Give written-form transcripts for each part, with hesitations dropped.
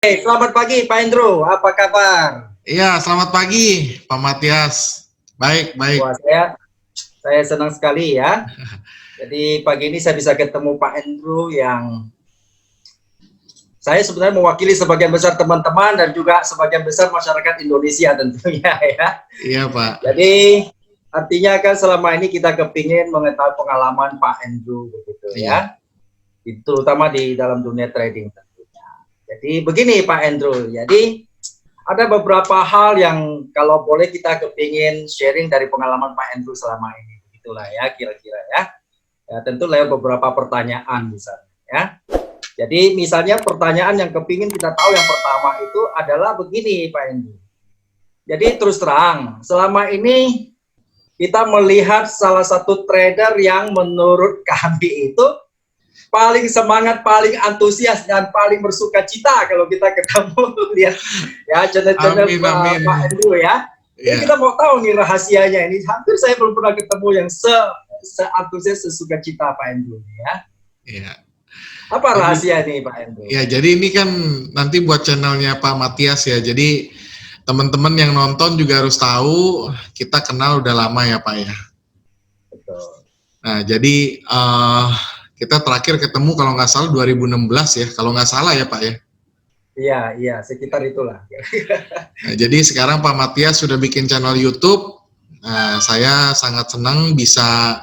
Selamat pagi Pak Indro, apa kabar? Iya, selamat pagi Pak Matias. Baik, baik. Wah, saya senang sekali ya. Jadi pagi ini saya bisa ketemu Pak Indro yang saya sebenarnya mewakili sebagian besar teman-teman dan juga sebagian besar masyarakat Indonesia tentunya ya. Iya Pak. Jadi artinya kan selama ini kita kepingin mengetahui pengalaman Pak Indro begitu Iya. ya. Terutama di dalam dunia trading tentunya. Jadi begini Pak Indro, jadi ada beberapa hal yang kalau boleh kita kepingin sharing dari pengalaman Pak Andrew selama ini. Begitulah ya kira-kira ya. Ya tentu lewat beberapa pertanyaan misalnya ya. Jadi misalnya pertanyaan yang kepingin kita tahu yang pertama itu adalah begini Pak Andrew. Jadi terus terang, selama ini kita melihat salah satu trader yang menurut kami itu paling semangat, paling antusias dan paling bersuka cita kalau kita ketemu lihat ya channel-channel Pak Andrew ya. Jadi kita mau tahu nih rahasianya ini. Hampir saya belum pernah ketemu yang se-antusias, sesuka cita Pak Andrew ya. Iya. Apa rahasia nih Pak Andrew? Ya, jadi ini kan nanti buat channelnya Pak Matias ya. Jadi teman-teman yang nonton juga harus tahu kita kenal udah lama ya Pak ya. Betul. Nah, jadi kita terakhir ketemu kalau nggak salah 2016 ya, kalau nggak salah ya Pak ya. Iya, sekitar itulah. Nah, jadi sekarang Pak Matias sudah bikin channel YouTube. Nah, saya sangat senang bisa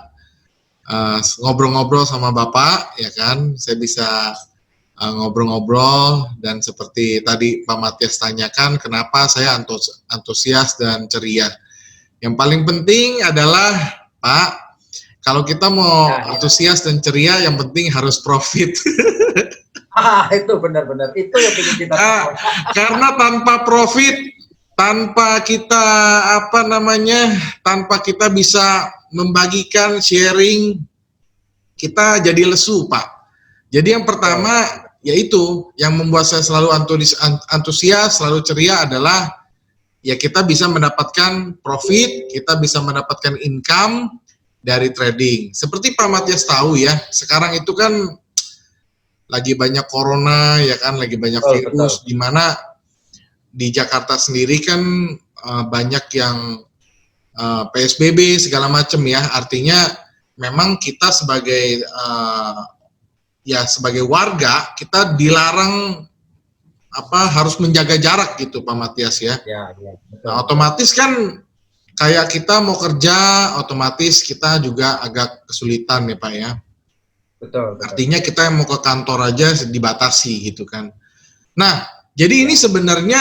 ngobrol-ngobrol sama Bapak, ya kan. Saya bisa ngobrol-ngobrol dan seperti tadi Pak Matias tanyakan, kenapa saya antusias dan ceria. Yang paling penting adalah Pak, kalau kita mau antusias dan ceria, yang penting harus profit. Itu benar-benar. Itu yang penting kita tahu. Karena tanpa profit, tanpa kita tanpa kita bisa membagikan, sharing, kita jadi lesu, Pak. Jadi yang pertama, yaitu yang membuat saya selalu antusias, selalu ceria adalah ya kita bisa mendapatkan profit, kita bisa mendapatkan income dari trading. Seperti Pak Matias tahu ya, sekarang itu kan lagi banyak corona ya kan, lagi banyak virus, di mana di Jakarta sendiri kan banyak yang PSBB segala macam ya. Artinya memang kita sebagai sebagai warga kita dilarang harus menjaga jarak gitu Pak Matias ya. Nah, otomatis kan kayak kita mau kerja, otomatis kita juga agak kesulitan ya Pak ya. Betul. Artinya kita yang mau ke kantor aja dibatasi gitu kan. Nah, jadi ini sebenarnya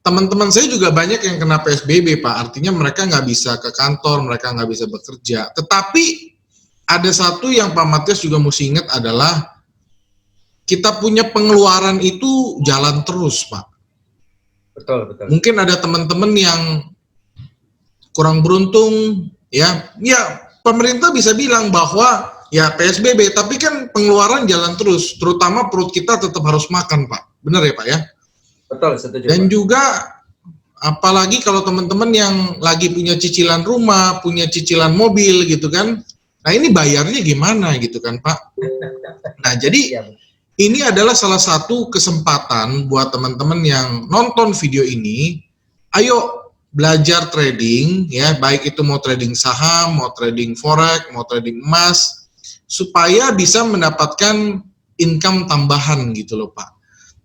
teman-teman saya juga banyak yang kena PSBB Pak. Artinya mereka nggak bisa ke kantor, mereka nggak bisa bekerja. Tetapi ada satu yang Pak Matias juga mesti ingat adalah kita punya pengeluaran itu jalan terus Pak. Betul. Mungkin ada teman-teman yang kurang beruntung ya pemerintah bisa bilang bahwa ya PSBB tapi kan pengeluaran jalan terus, terutama perut kita tetap harus makan Pak, benar ya Pak ya? Betul, setuju. Dan juga apalagi kalau teman-teman yang lagi punya cicilan rumah, punya cicilan mobil gitu kan, nah ini bayarnya gimana gitu kan Pak? Nah jadi ini adalah salah satu kesempatan buat teman-teman yang nonton video ini, ayo belajar trading ya, baik itu mau trading saham, mau trading forex, mau trading emas, supaya bisa mendapatkan income tambahan gitu loh Pak.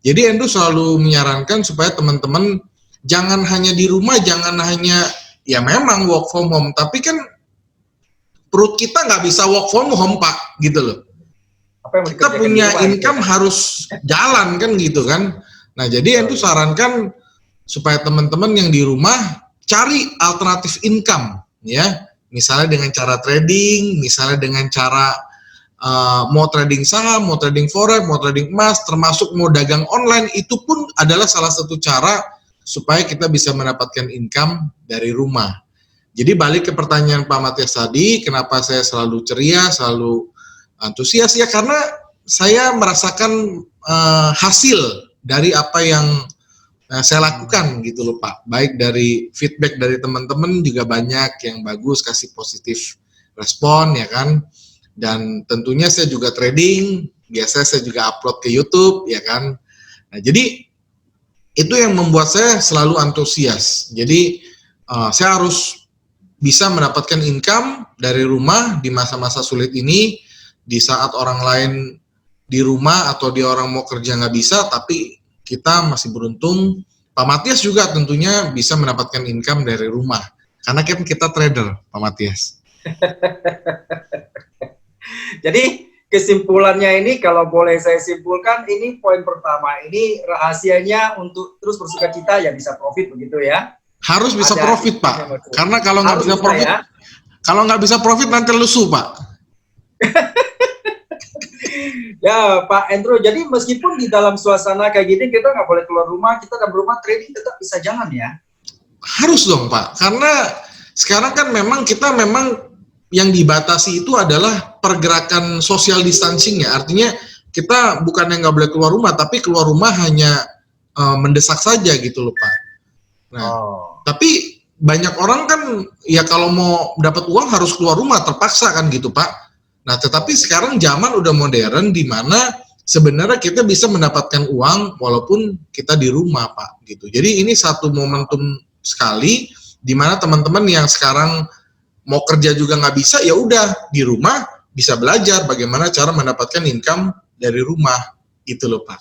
Jadi Andrew selalu menyarankan supaya teman-teman jangan hanya di rumah, jangan hanya ya memang work from home, tapi kan perut kita nggak bisa work from home Pak, gitu loh. Kita punya income harus jalan kan gitu kan. Nah jadi Andrew sarankan supaya teman-teman yang di rumah cari alternatif income ya, misalnya dengan cara trading, misalnya dengan cara mau trading saham, mau trading forex, mau trading emas, termasuk mau dagang online, itu pun adalah salah satu cara supaya kita bisa mendapatkan income dari rumah. Jadi balik ke pertanyaan Pak Matias tadi, kenapa saya selalu ceria, selalu antusias ya, karena saya merasakan hasil dari apa yang saya lakukan gitu loh Pak. Baik dari feedback dari teman-teman juga banyak yang bagus, kasih positif respon ya kan. Dan tentunya saya juga trading, biasanya saya juga upload ke YouTube ya kan. Nah, jadi itu yang membuat saya selalu antusias. Jadi saya harus bisa mendapatkan income dari rumah di masa-masa sulit ini, di saat orang lain di rumah atau dia orang mau kerja nggak bisa, tapi kita masih beruntung. Pak Matias juga tentunya bisa mendapatkan income dari rumah, karena kan kita trader, Pak Matias. Jadi kesimpulannya ini, kalau boleh saya simpulkan, ini poin pertama, ini rahasianya untuk terus bersukacita ya bisa profit begitu ya. Harus bisa profit, Pak. Karena kalau nggak bisa profit, ya? Kalau nggak bisa profit nanti lesu, Pak. Ya, Pak Andrew. Jadi meskipun di dalam suasana kayak gini kita nggak boleh keluar rumah, kita dalam rumah trading tetap bisa jalan ya. Harus dong, Pak. Karena sekarang kan memang kita yang dibatasi itu adalah pergerakan social distancing ya. Artinya kita bukan yang nggak boleh keluar rumah, tapi keluar rumah hanya mendesak saja gitu loh, Pak. Nah, tapi banyak orang kan ya kalau mau dapat uang harus keluar rumah, terpaksa kan gitu, Pak. Nah, tetapi sekarang zaman udah modern di mana sebenarnya kita bisa mendapatkan uang walaupun kita di rumah, Pak, gitu. Jadi ini satu momentum sekali di mana teman-teman yang sekarang mau kerja juga nggak bisa, ya udah di rumah bisa belajar bagaimana cara mendapatkan income dari rumah, itu loh, Pak.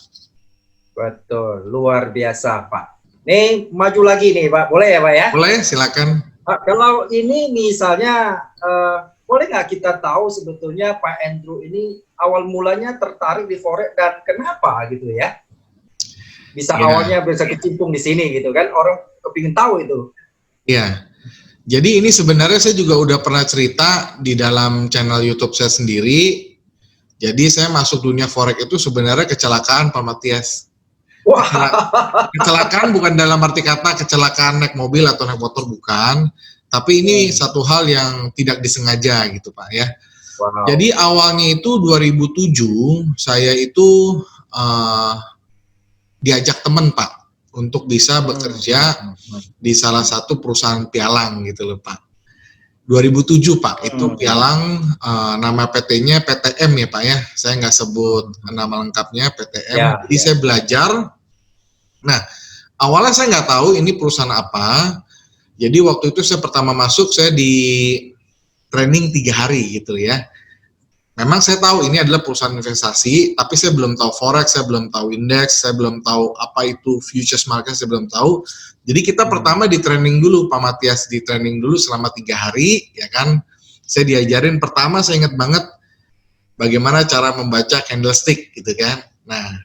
Betul, luar biasa, Pak. Nih maju lagi nih, Pak, boleh ya, Pak ya? Boleh, silakan. Pak, kalau ini misalnya boleh nggak kita tahu sebetulnya Pak Andrew ini awal mulanya tertarik di forex dan kenapa gitu ya? Bisa awalnya bisa kecimpung di sini gitu kan? Orang kepingin tahu itu. Iya. Jadi ini sebenarnya saya juga udah pernah cerita di dalam channel YouTube saya sendiri. Jadi saya masuk dunia forex itu sebenarnya kecelakaan, Pak Matias. Wah. Kecelakaan bukan dalam arti kata kecelakaan naik mobil atau naik motor, bukan. Tapi ini satu hal yang tidak disengaja gitu, Pak ya. Wow. Jadi awalnya itu 2007 saya itu diajak teman, Pak, untuk bisa bekerja di salah satu perusahaan pialang gitu loh, Pak. 2007, Pak, itu pialang, nama PT-nya PTM ya, Pak ya. Saya nggak sebut nama lengkapnya, PTM. Ya, jadi saya belajar. Nah, awalnya saya nggak tahu ini perusahaan apa. Jadi waktu itu saya pertama masuk, saya di training 3 hari gitu ya. Memang saya tahu ini adalah perusahaan investasi, tapi saya belum tahu forex, saya belum tahu indeks, saya belum tahu apa itu futures market, saya belum tahu. Jadi kita pertama di training dulu, Pak Matias, di training dulu selama 3 hari, ya kan. Saya diajarin pertama, saya ingat banget bagaimana cara membaca candlestick gitu kan. Nah,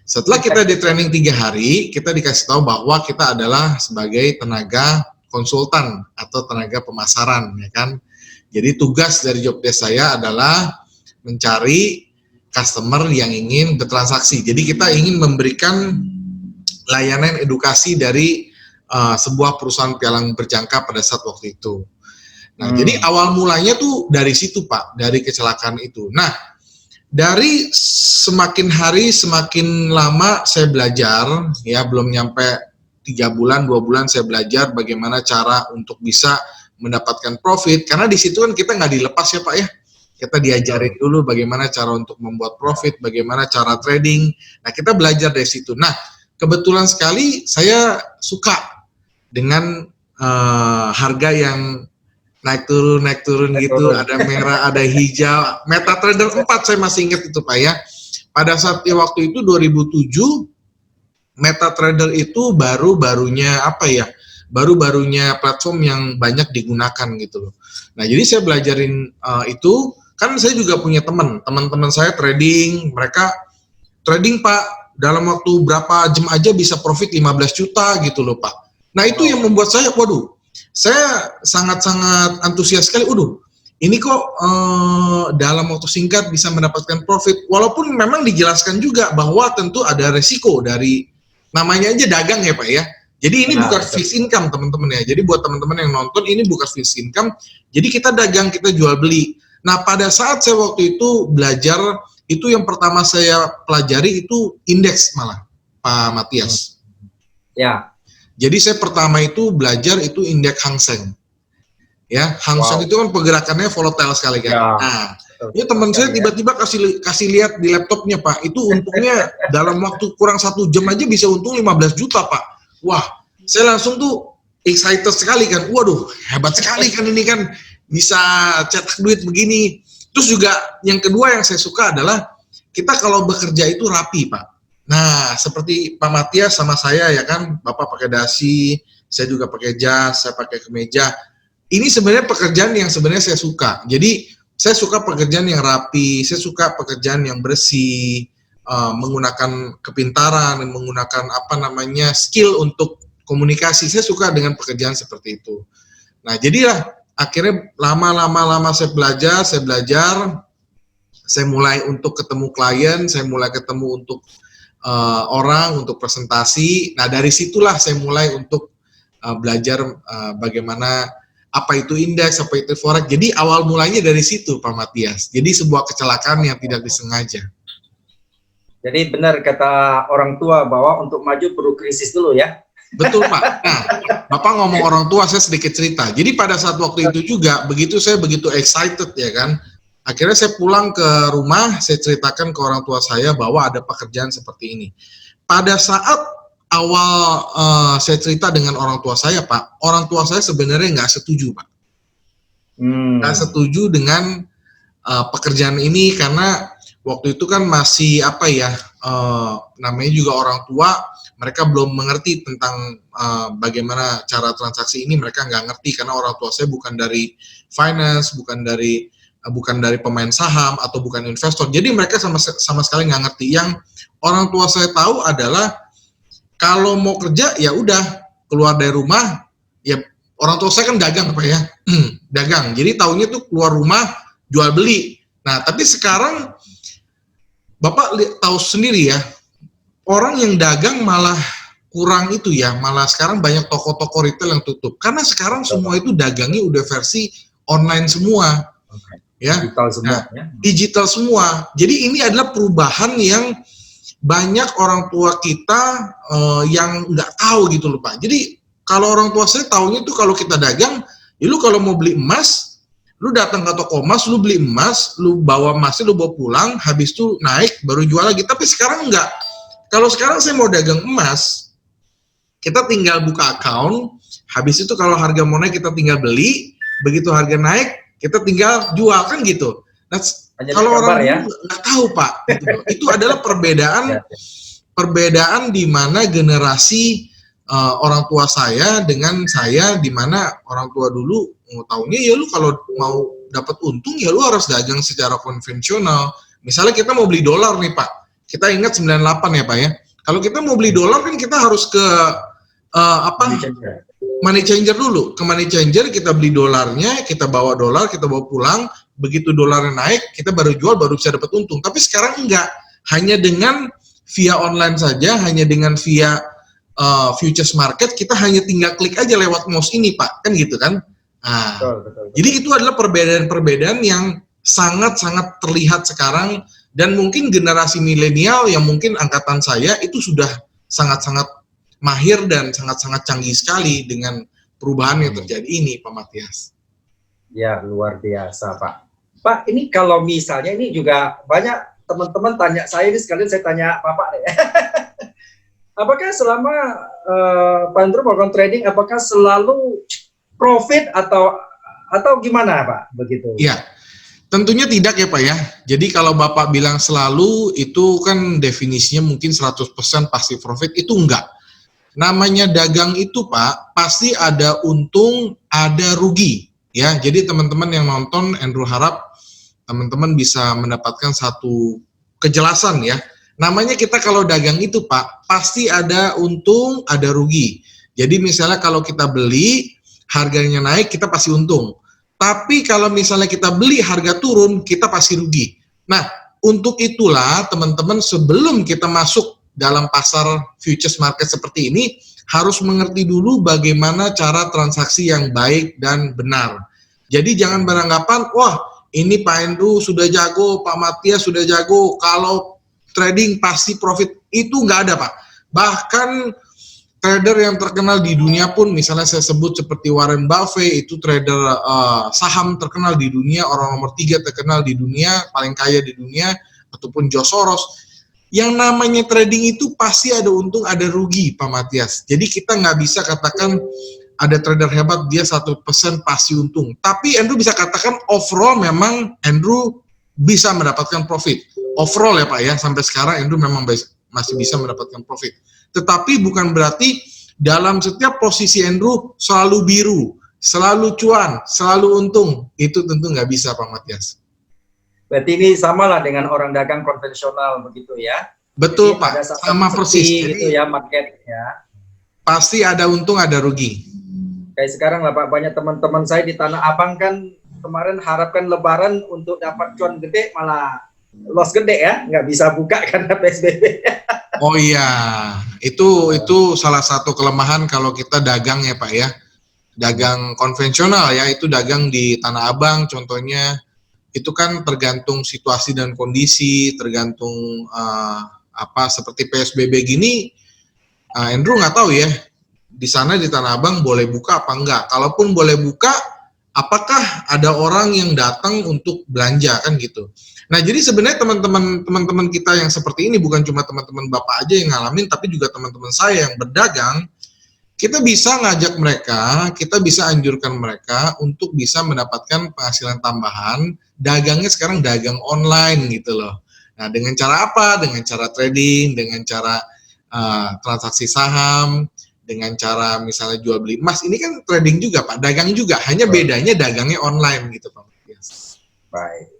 setelah kita di training 3 hari, kita dikasih tahu bahwa kita adalah sebagai tenaga konsultan atau tenaga pemasaran, ya kan. Jadi tugas dari job desk saya adalah mencari customer yang ingin bertransaksi. Jadi kita ingin memberikan layanan edukasi dari sebuah perusahaan pialang berjangka pada saat waktu itu. Nah, jadi awal mulanya tuh dari situ, Pak, dari kecelakaan itu. Nah, dari semakin hari semakin lama saya belajar, ya belum nyampe 3 bulan, 2 bulan saya belajar bagaimana cara untuk bisa mendapatkan profit. Karena di situ kan kita nggak dilepas ya, Pak ya. Kita diajarin dulu bagaimana cara untuk membuat profit, bagaimana cara trading. Nah, kita belajar dari situ. Nah, kebetulan sekali saya suka dengan harga yang naik turun gitu. Ada merah, ada hijau. MetaTrader 4 saya masih ingat itu, Pak ya. Pada saat waktu itu 2007, MetaTrader itu baru-barunya baru-barunya platform yang banyak digunakan gitu loh. Nah, jadi saya belajarin itu. Kan saya juga punya teman-teman saya trading, mereka trading, Pak, dalam waktu berapa jam aja bisa profit 15 juta gitu loh, Pak. Nah, itu yang membuat saya, waduh, saya sangat-sangat antusias sekali. Ini kok dalam waktu singkat bisa mendapatkan profit, walaupun memang dijelaskan juga bahwa tentu ada resiko dari, namanya aja dagang ya, Pak ya. Jadi ini bukan fixed income, teman-teman ya. Jadi buat teman-teman yang nonton, ini bukan fixed income, jadi kita dagang, kita jual beli. Nah, pada saat saya waktu itu belajar, itu yang pertama saya pelajari itu indeks malah, Pak Matias. Ya. Jadi saya pertama itu belajar itu indeks Hang Seng. Ya, Hang Seng itu kan pergerakannya volatile sekali kan. Ya. Nah, Ya teman saya tiba-tiba kasih lihat di laptopnya Pak, itu untungnya dalam waktu kurang 1 jam aja bisa untung 15 juta Pak. Wah, saya langsung tuh excited sekali kan. Waduh, hebat sekali kan ini kan bisa cetak duit begini. Terus juga yang kedua yang saya suka adalah kita kalau bekerja itu rapi Pak. Nah, seperti Pak Matias sama saya ya kan, Bapak pakai dasi, saya juga pakai jas, saya pakai kemeja. Ini sebenarnya pekerjaan yang sebenarnya saya suka. Jadi saya suka pekerjaan yang rapi, saya suka pekerjaan yang bersih, menggunakan kepintaran, menggunakan skill untuk komunikasi. Saya suka dengan pekerjaan seperti itu. Nah, jadilah akhirnya lama-lama saya belajar, saya mulai untuk ketemu klien, saya mulai ketemu untuk orang, untuk presentasi. Nah, dari situlah saya mulai untuk belajar bagaimana apa itu indeks, apa itu forex. Jadi awal mulanya dari situ, Pak Matias. Jadi sebuah kecelakaan yang tidak disengaja. Jadi benar kata orang tua bahwa untuk maju perlu krisis dulu ya. Betul Pak. Nah, Bapak ngomong orang tua, saya sedikit cerita. Jadi pada saat waktu itu juga, saya begitu excited ya kan. Akhirnya saya pulang ke rumah, saya ceritakan ke orang tua saya bahwa ada pekerjaan seperti ini. Pada saat awal saya cerita dengan orang tua saya, Pak, orang tua saya sebenarnya nggak setuju, Pak. Nggak setuju dengan pekerjaan ini karena waktu itu kan masih namanya juga orang tua, mereka belum mengerti tentang bagaimana cara transaksi ini, mereka nggak ngerti karena orang tua saya bukan dari finance, bukan dari pemain saham atau bukan investor. Jadi mereka sama sekali nggak ngerti. Yang orang tua saya tahu adalah kalau mau kerja ya udah keluar dari rumah, ya orang tua saya kan dagang Pak ya, dagang. Jadi taunya tuh keluar rumah jual beli. Nah tapi sekarang Bapak tahu sendiri ya, orang yang dagang malah kurang itu ya, malah sekarang banyak toko-toko retail yang tutup. Karena sekarang semua itu dagangnya udah versi online semua. Ya, digital semua. Digital semua. Jadi ini adalah perubahan yang banyak orang tua kita yang nggak tahu gitu loh Pak. Jadi kalau orang tua saya taunya tuh kalau kita dagang, ya lu kalau mau beli emas, lu datang ke toko emas, lu beli emas, lu bawa emasnya, lu bawa pulang, habis itu naik baru jual lagi. Tapi sekarang enggak. Kalau sekarang saya mau dagang emas, kita tinggal buka account, habis itu kalau harga mau naik kita tinggal beli, begitu harga naik kita tinggal jual kan gitu. Nah, kalau orang ya nggak tahu Pak, gitu. Itu adalah perbedaan di mana generasi orang tua saya dengan saya, di mana orang tua dulu taunya ya lu kalau mau dapat untung ya lu harus dagang secara konvensional. Misalnya kita mau beli dolar nih Pak, kita ingat 98 ya Pak ya. Kalau kita mau beli dolar kan kita harus ke money changer dulu. Ke money changer kita beli dolarnya, kita bawa dolar, kita bawa pulang. Begitu dolarnya naik, kita baru jual, baru bisa dapat untung. Tapi sekarang enggak. Hanya dengan via online saja, hanya dengan via futures market, kita hanya tinggal klik aja lewat mouse ini Pak. Kan gitu kan? Nah, betul. Jadi itu adalah perbedaan-perbedaan yang sangat-sangat terlihat sekarang. Dan mungkin generasi milenial yang mungkin angkatan saya itu sudah sangat-sangat mahir dan sangat-sangat canggih sekali dengan perubahan yang terjadi ini, Pak Matias. Ya, luar biasa, Pak. Pak, ini kalau misalnya ini juga banyak teman-teman tanya saya, ini sekalian saya tanya Bapak deh. Apakah selama Pak Andrew melakukan trading, apakah selalu profit atau gimana, Pak? Begitu. Iya. Tentunya tidak ya Pak ya. Jadi kalau Bapak bilang selalu itu kan definisinya mungkin 100% pasti profit, itu enggak. Namanya dagang itu Pak, pasti ada untung, ada rugi. Ya, jadi teman-teman yang nonton, Andrew harap teman-teman bisa mendapatkan satu kejelasan ya. Namanya kita kalau dagang itu Pak, pasti ada untung, ada rugi. Jadi misalnya kalau kita beli, harganya naik, kita pasti untung. Tapi kalau misalnya kita beli harga turun, kita pasti rugi. Nah, untuk itulah teman-teman sebelum kita masuk dalam pasar futures market seperti ini, harus mengerti dulu bagaimana cara transaksi yang baik dan benar. Jadi jangan beranggapan, wah ini Pak Andrew sudah jago, Pak Matias sudah jago, kalau trading pasti profit. Itu nggak ada Pak. Bahkan trader yang terkenal di dunia pun, misalnya saya sebut seperti Warren Buffett, itu trader saham terkenal di dunia, orang nomor 3 terkenal di dunia, paling kaya di dunia, ataupun George Soros. Yang namanya trading itu pasti ada untung, ada rugi, Pak Matias. Jadi kita nggak bisa katakan ada trader hebat, dia 1% pasti untung. Tapi Andrew bisa katakan overall memang Andrew bisa mendapatkan profit. Overall ya Pak ya, sampai sekarang Andrew memang masih bisa mendapatkan profit. Tetapi bukan berarti dalam setiap posisi Andrew selalu biru, selalu cuan, selalu untung. Itu tentu nggak bisa Pak Matias. Berarti ini samalah dengan orang dagang konvensional begitu ya? Betul Jadi Pak, sama persis. Gitu ya market ya. Pasti ada untung, ada rugi. Kayak sekarang lah Pak, banyak teman-teman saya di Tanah Abang kan kemarin harapkan Lebaran untuk dapat cuan gede, malah loss gede ya, nggak bisa buka karena PSBB. Oh iya, itu salah satu kelemahan kalau kita dagang ya Pak ya, dagang konvensional ya, itu dagang di Tanah Abang contohnya, itu kan tergantung situasi dan kondisi, tergantung seperti PSBB gini, Andrew nggak tahu ya, di sana di Tanah Abang boleh buka apa enggak, kalaupun boleh buka, apakah ada orang yang datang untuk belanja kan gitu. Nah, jadi sebenarnya teman-teman kita yang seperti ini bukan cuma teman-teman Bapak aja yang ngalamin, tapi juga teman-teman saya yang berdagang, kita bisa ngajak mereka, kita bisa anjurkan mereka untuk bisa mendapatkan penghasilan tambahan, dagangnya sekarang dagang online gitu loh. Nah, dengan cara apa? Dengan cara trading, dengan cara transaksi saham, dengan cara misalnya jual beli emas. Ini kan trading juga Pak, dagang juga, hanya bedanya dagangnya online gitu Pak. Yes. Baik.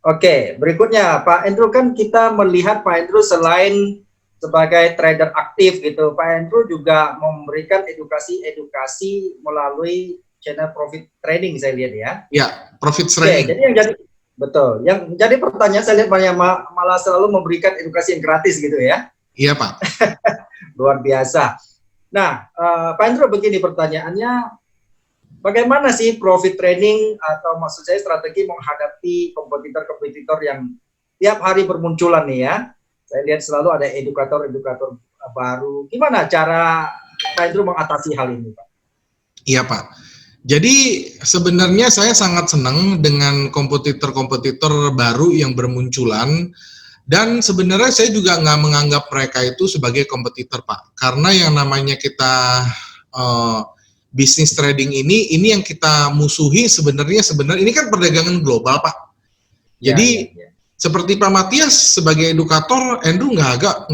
Oke, berikutnya Pak Andrew, kan kita melihat Pak Andrew selain sebagai trader aktif gitu, Pak Andrew juga memberikan edukasi melalui channel Profit Trading saya lihat ya. Ya, Profit Trading. Jadi yang jadi betul, yang jadi pertanyaan saya lihat banyak malah selalu memberikan edukasi yang gratis gitu ya. Iya Pak. Luar biasa. Nah, Pak Andrew begini pertanyaannya. Bagaimana sih profit trading atau maksud saya strategi menghadapi kompetitor-kompetitor yang tiap hari bermunculan nih ya? Saya lihat selalu ada edukator-edukator baru. Gimana cara Pak Andrew mengatasi hal ini, Pak? Iya Pak. Jadi sebenarnya saya sangat senang dengan kompetitor-kompetitor baru yang bermunculan. Dan sebenarnya saya juga nggak menganggap mereka itu sebagai kompetitor Pak. Karena yang namanya kita bisnis trading ini yang kita musuhi sebenarnya ini kan perdagangan global Pak. Jadi seperti Pak Matias sebagai edukator, Andrew nggak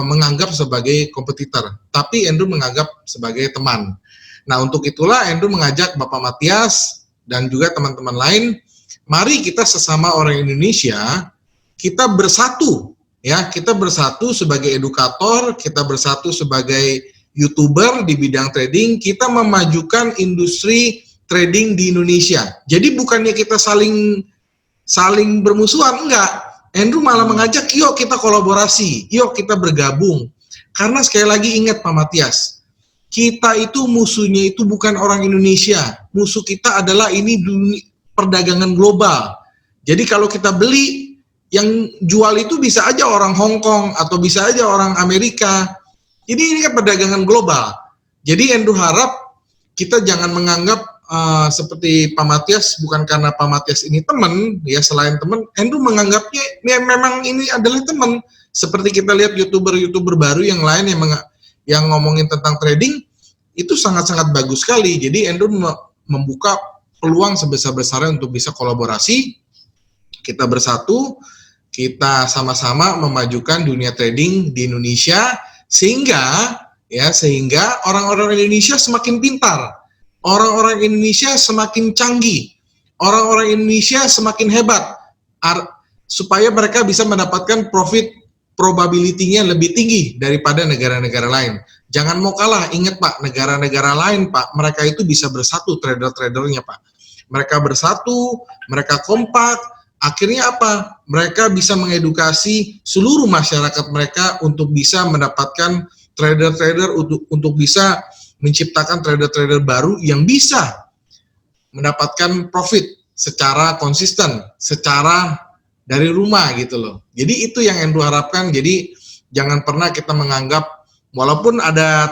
menganggap sebagai kompetitor, tapi Andrew menganggap sebagai teman. Nah untuk itulah Andrew mengajak Bapak Matias dan juga teman-teman lain, mari kita sesama orang Indonesia kita bersatu ya, kita bersatu sebagai edukator, kita bersatu sebagai YouTuber di bidang trading, kita memajukan industri trading di Indonesia. Jadi bukannya kita saling bermusuhan, enggak. Andrew malah mengajak, yuk kita kolaborasi, yuk kita bergabung. Karena sekali lagi ingat Pak Matias, kita itu musuhnya itu bukan orang Indonesia. Musuh kita adalah ini perdagangan global. Jadi kalau kita beli, yang jual itu bisa aja orang Hong Kong atau bisa aja orang Amerika. Jadi ini kan perdagangan global. Jadi Andrew harap kita jangan menganggap seperti Pak Matias, bukan karena Pak Matias ini teman, ya selain teman, Andrew menganggapnya ya, memang ini adalah teman. Seperti kita lihat YouTuber baru yang lain yang ngomongin tentang trading, itu sangat-sangat bagus sekali. Jadi Andrew membuka peluang sebesar-besarnya untuk bisa kolaborasi, kita bersatu, kita sama-sama memajukan dunia trading di Indonesia, sehingga orang-orang Indonesia semakin pintar, orang-orang Indonesia semakin canggih, orang-orang Indonesia semakin hebat, supaya mereka bisa mendapatkan profit probability-nya lebih tinggi daripada negara-negara lain. Jangan mau kalah, ingat Pak, negara-negara lain Pak, mereka itu bisa bersatu trader-tradernya Pak. Mereka bersatu, mereka kompak, akhirnya apa? Mereka bisa mengedukasi seluruh masyarakat mereka untuk bisa mendapatkan trader-trader untuk bisa menciptakan trader-trader baru yang bisa mendapatkan profit secara konsisten, secara dari rumah gitu loh. Jadi itu yang Andrew harapkan. Jadi jangan pernah kita menganggap Walaupun ada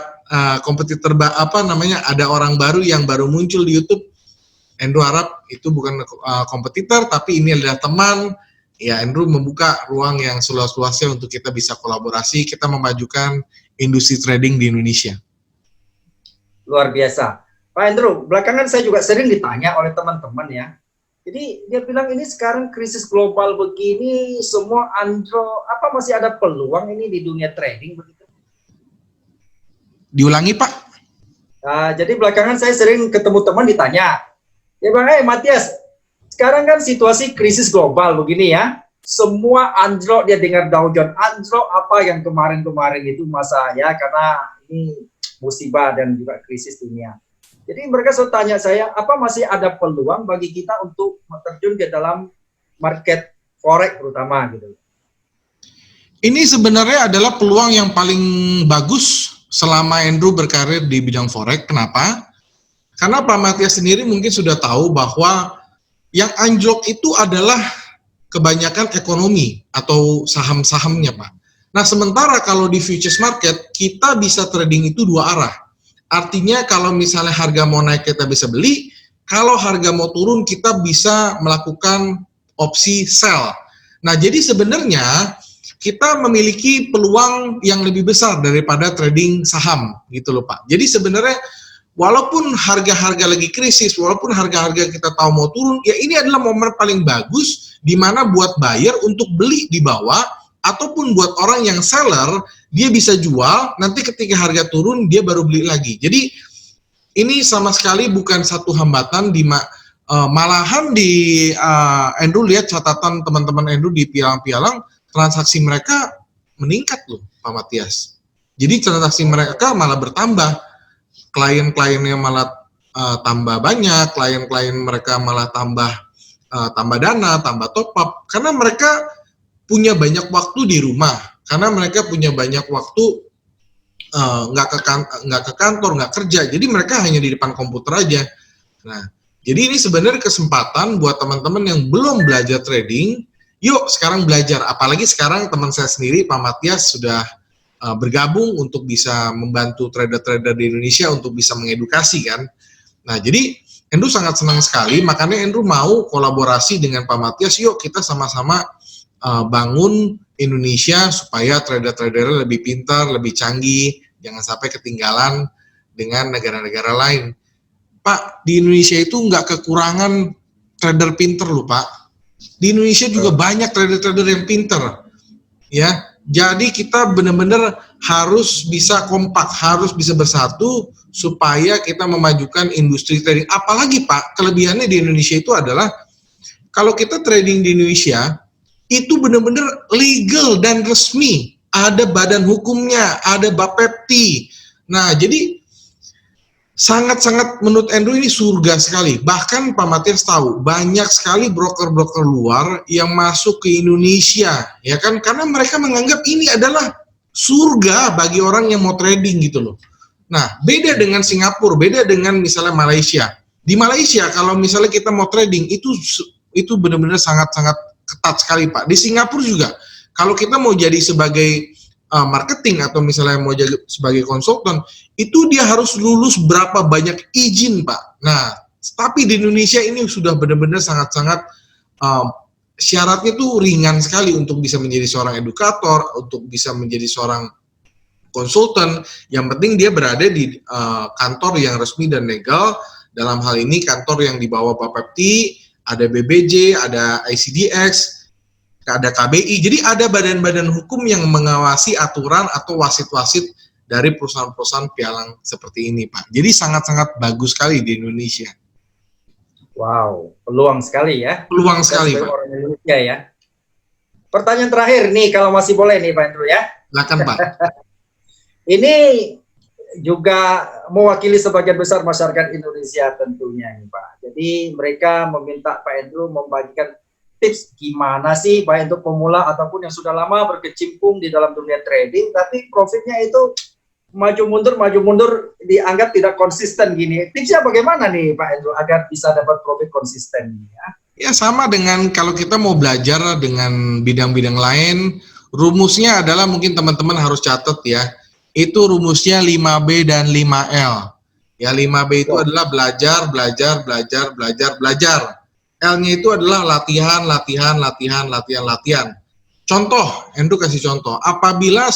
kompetitor ada orang baru yang baru muncul di YouTube, Andrew harap itu bukan kompetitor, tapi ini adalah teman. Ya, Andrew membuka ruang yang seluas-luasnya untuk kita bisa kolaborasi, kita memajukan industri trading di Indonesia. Luar biasa. Pak Andrew, belakangan saya juga sering ditanya oleh teman-teman ya. Jadi dia bilang ini sekarang krisis global begini, semua andro, apa masih ada peluang ini di dunia trading begitu? Diulangi, Pak. Nah, jadi belakangan saya sering ketemu teman ditanya, ya Bang, Matias, sekarang kan situasi krisis global begini ya, semua anjlok, dia dengar Dow Jones anjlok, apa yang kemarin-kemarin itu masa ya, karena ini musibah dan juga krisis dunia. Jadi mereka selalu tanya saya, apa masih ada peluang bagi kita untuk terjun ke dalam market forex terutama gitu. Ini sebenarnya adalah peluang yang paling bagus selama Andrew berkarir di bidang forex. Kenapa? Karena Pak Matias sendiri mungkin sudah tahu bahwa yang anjlok itu adalah kebanyakan ekonomi atau saham-sahamnya, Pak. Nah, sementara kalau di futures market, kita bisa trading itu dua arah. Artinya kalau misalnya harga mau naik kita bisa beli, kalau harga mau turun kita bisa melakukan opsi sell. Nah, jadi sebenarnya kita memiliki peluang yang lebih besar daripada trading saham gitu loh, Pak. Jadi sebenarnya walaupun harga-harga lagi krisis, walaupun harga-harga kita tahu mau turun, ya ini adalah momen paling bagus di mana buat buyer untuk beli di bawah, ataupun buat orang yang seller, dia bisa jual, nanti ketika harga turun, dia baru beli lagi. Jadi, ini sama sekali bukan satu hambatan, malahan di Andrew lihat catatan teman-teman Andrew di pialang-pialang, transaksi mereka meningkat loh, Pak Matias. Jadi, transaksi mereka malah bertambah. Klien-kliennya malah tambah banyak, klien-klien mereka malah tambah dana, tambah top up, karena mereka punya banyak waktu di rumah, karena mereka punya banyak waktu nggak ke kantor, nggak kerja, jadi mereka hanya di depan komputer aja. Nah, jadi ini sebenarnya kesempatan buat teman-teman yang belum belajar trading, yuk sekarang belajar. Apalagi sekarang teman saya sendiri, Pak Matias, sudah bergabung untuk bisa membantu trader-trader di Indonesia untuk bisa mengedukasi kan. Nah, jadi Andrew sangat senang sekali, makanya Andrew mau kolaborasi dengan Pak Matias, yuk kita sama-sama bangun Indonesia supaya trader-trader lebih pintar, lebih canggih, jangan sampai ketinggalan dengan negara-negara lain. Pak, di Indonesia itu nggak kekurangan trader pintar loh, Pak. Di Indonesia juga banyak trader-trader yang pintar, ya. Jadi kita benar-benar harus bisa kompak, harus bisa bersatu supaya kita memajukan industri trading. Apalagi Pak, kelebihannya di Indonesia itu adalah kalau kita trading di Indonesia itu benar-benar legal dan resmi, ada badan hukumnya, ada Bapepti. Nah, jadi sangat-sangat menurut Andrew ini surga sekali. Bahkan Pak Matias tahu banyak sekali broker-broker luar yang masuk ke Indonesia, ya kan? Karena mereka menganggap ini adalah surga bagi orang yang mau trading gitu loh. Nah, beda dengan Singapura, beda dengan misalnya Malaysia. Di Malaysia kalau misalnya kita mau trading itu benar-benar sangat-sangat ketat sekali, Pak. Di Singapura juga, kalau kita mau jadi sebagai marketing atau misalnya mau jadi sebagai konsultan, itu dia harus lulus berapa banyak izin, Pak. Nah, tapi di Indonesia ini sudah benar-benar sangat-sangat syaratnya tuh ringan sekali untuk bisa menjadi seorang edukator, untuk bisa menjadi seorang konsultan. Yang penting dia berada di kantor yang resmi dan legal. Dalam hal ini kantor yang di bawah Bapepti, ada BBJ, ada ICDX, ada KBI. Jadi ada badan-badan hukum yang mengawasi aturan atau wasit-wasit dari perusahaan-perusahaan pialang seperti ini, Pak. Jadi sangat-sangat bagus sekali di Indonesia. Wow, peluang sekali ya. Peluang sekali, Pak. Orang Indonesia ya. Pertanyaan terakhir nih, kalau masih boleh nih Pak Andrew ya. Silakan, Pak. Ini juga mewakili sebagian besar masyarakat Indonesia tentunya nih Pak. Jadi mereka meminta Pak Andrew membagikan tips gimana sih baik untuk pemula ataupun yang sudah lama berkecimpung di dalam dunia trading, tapi profitnya itu maju mundur dianggap tidak konsisten gini. Tipsnya bagaimana nih Pak Andrew agar bisa dapat profit konsisten ya? Ya sama dengan kalau kita mau belajar dengan bidang-bidang lain, rumusnya adalah mungkin teman-teman harus catat ya. Itu rumusnya 5B dan 5L. Ya, 5B itu adalah belajar, belajar, belajar, belajar, belajar. L-nya itu adalah latihan, latihan, latihan, latihan, latihan. Contoh, Andrew kasih contoh. Apabila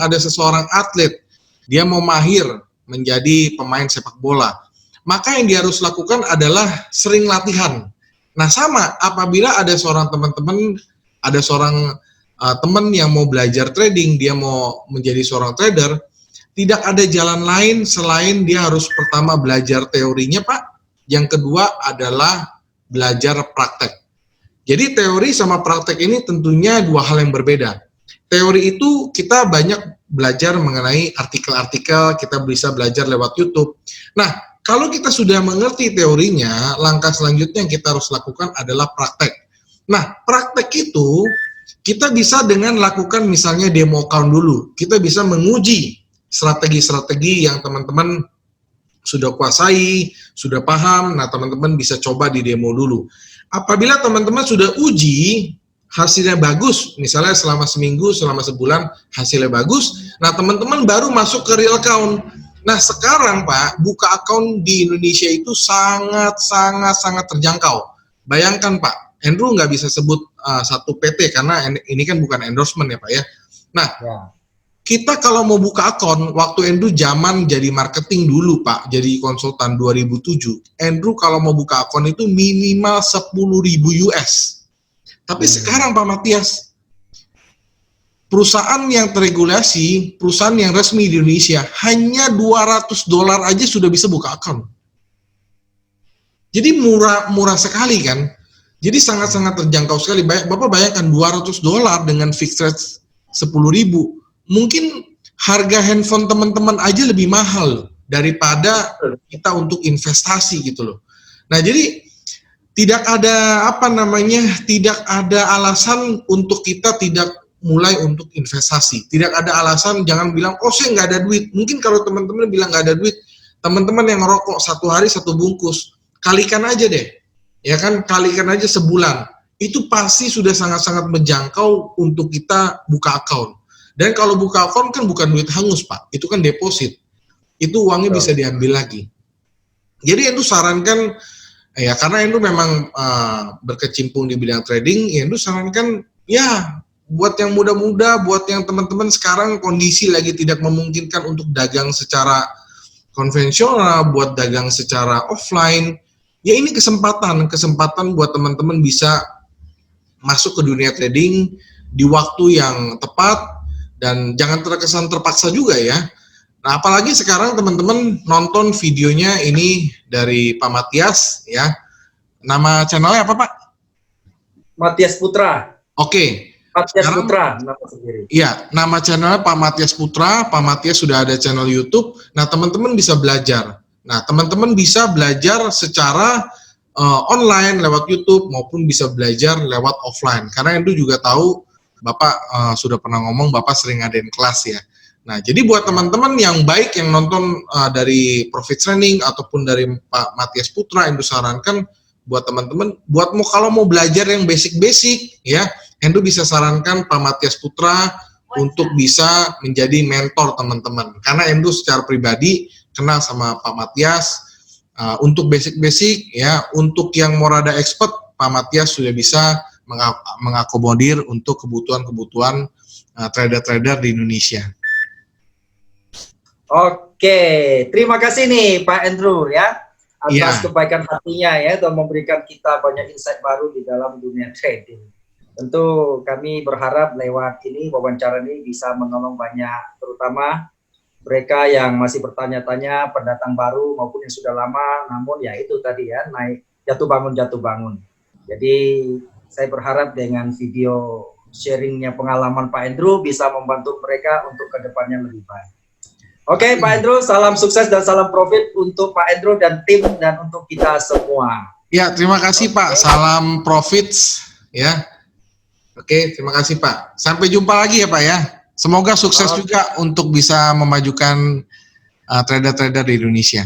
ada seseorang atlet, dia mau mahir menjadi pemain sepak bola, maka yang dia harus lakukan adalah sering latihan. Nah, sama apabila ada seorang teman yang mau belajar trading, dia mau menjadi seorang trader, tidak ada jalan lain selain dia harus pertama belajar teorinya, Pak. Yang kedua adalah belajar praktek. Jadi teori sama praktek ini tentunya dua hal yang berbeda. Teori itu kita banyak belajar mengenai artikel-artikel, kita bisa belajar lewat YouTube. Nah, kalau kita sudah mengerti teorinya, langkah selanjutnya yang kita harus lakukan adalah praktek. Nah, praktek itu kita bisa dengan lakukan misalnya demo account dulu. Kita bisa menguji strategi-strategi yang teman-teman sudah kuasai, sudah paham. Nah, teman-teman bisa coba di demo dulu. Apabila teman-teman sudah uji, hasilnya bagus, misalnya selama seminggu, selama sebulan, hasilnya bagus, nah teman-teman baru masuk ke real account. Nah, sekarang Pak, buka account di Indonesia itu sangat terjangkau. Bayangkan Pak, Andrew nggak bisa sebut satu PT karena ini kan bukan endorsement ya Pak ya. Nah, kita kalau mau buka akun, waktu Andrew zaman jadi marketing dulu Pak, jadi konsultan 2007, Andrew kalau mau buka akun itu minimal 10.000 US. Tapi sekarang Pak Matias, perusahaan yang terregulasi, perusahaan yang resmi di Indonesia, hanya $200 aja sudah bisa buka akun. Jadi murah sekali kan. Jadi sangat-sangat terjangkau sekali. Bapak bayangkan $200 dengan fixed rate 10.000. Mungkin harga handphone teman-teman aja lebih mahal daripada kita untuk investasi gitu loh. Nah, jadi tidak ada tidak ada alasan untuk kita tidak mulai untuk investasi. Tidak ada alasan, jangan bilang, oh saya nggak ada duit. Mungkin kalau teman-teman bilang nggak ada duit, teman-teman yang ngerokok satu hari satu bungkus, kalikan aja deh. Ya kan, kalikan aja sebulan. Itu pasti sudah sangat-sangat menjangkau untuk kita buka account. Dan kalau buka account kan bukan duit hangus Pak, itu kan deposit. Itu uangnya bisa diambil lagi. Jadi itu sarankan, ya karena Endo memang berkecimpung di bidang trading, ya Endo sarankan ya buat yang muda-muda, buat yang teman-teman sekarang kondisi lagi tidak memungkinkan untuk dagang secara konvensional, buat dagang secara offline, ya ini kesempatan buat teman-teman bisa masuk ke dunia trading di waktu yang tepat dan jangan terkesan terpaksa juga ya. Nah, apalagi sekarang teman-teman nonton videonya ini dari Pak Matias ya. Nama channelnya apa Pak? Matias Putra. Oke. Matias Putra, nama sendiri. Iya, nama channelnya Pak Matias Putra. Pak Matias sudah ada channel YouTube. Nah, teman-teman bisa belajar. Nah, teman-teman bisa belajar secara online lewat YouTube maupun bisa belajar lewat offline. Karena Endo juga tahu Bapak sudah pernah ngomong Bapak sering ngadain kelas ya. Nah, jadi buat teman-teman yang baik yang nonton dari Profit Training ataupun dari Pak Matias Putra, Endo sarankan buat teman-teman, kalau mau belajar yang basic-basic ya, Endo bisa sarankan Pak Matias Putra untuk bisa menjadi mentor teman-teman. Karena Endo secara pribadi kenal sama Pak Matias untuk basic-basic ya, untuk yang mau rada expert, Pak Matias sudah bisa mengakomodir untuk kebutuhan-kebutuhan trader-trader di Indonesia. Oke, terima kasih nih Pak Andrew ya atas kebaikan hatinya ya dan memberikan kita banyak insight baru di dalam dunia trading. Tentu kami berharap lewat ini wawancara ini bisa menolong banyak, terutama mereka yang masih bertanya-tanya, pendatang baru maupun yang sudah lama, namun ya itu tadi ya, naik jatuh bangun. Jadi saya berharap dengan video sharingnya pengalaman Pak Andrew bisa membantu mereka untuk kedepannya lebih baik. Oke, Pak Andrew, salam sukses dan salam profit untuk Pak Andrew dan tim dan untuk kita semua. Ya, terima kasih Pak. Salam profits ya. Oke, terima kasih Pak. Sampai jumpa lagi ya Pak ya. Semoga sukses juga untuk bisa memajukan trader-trader di Indonesia.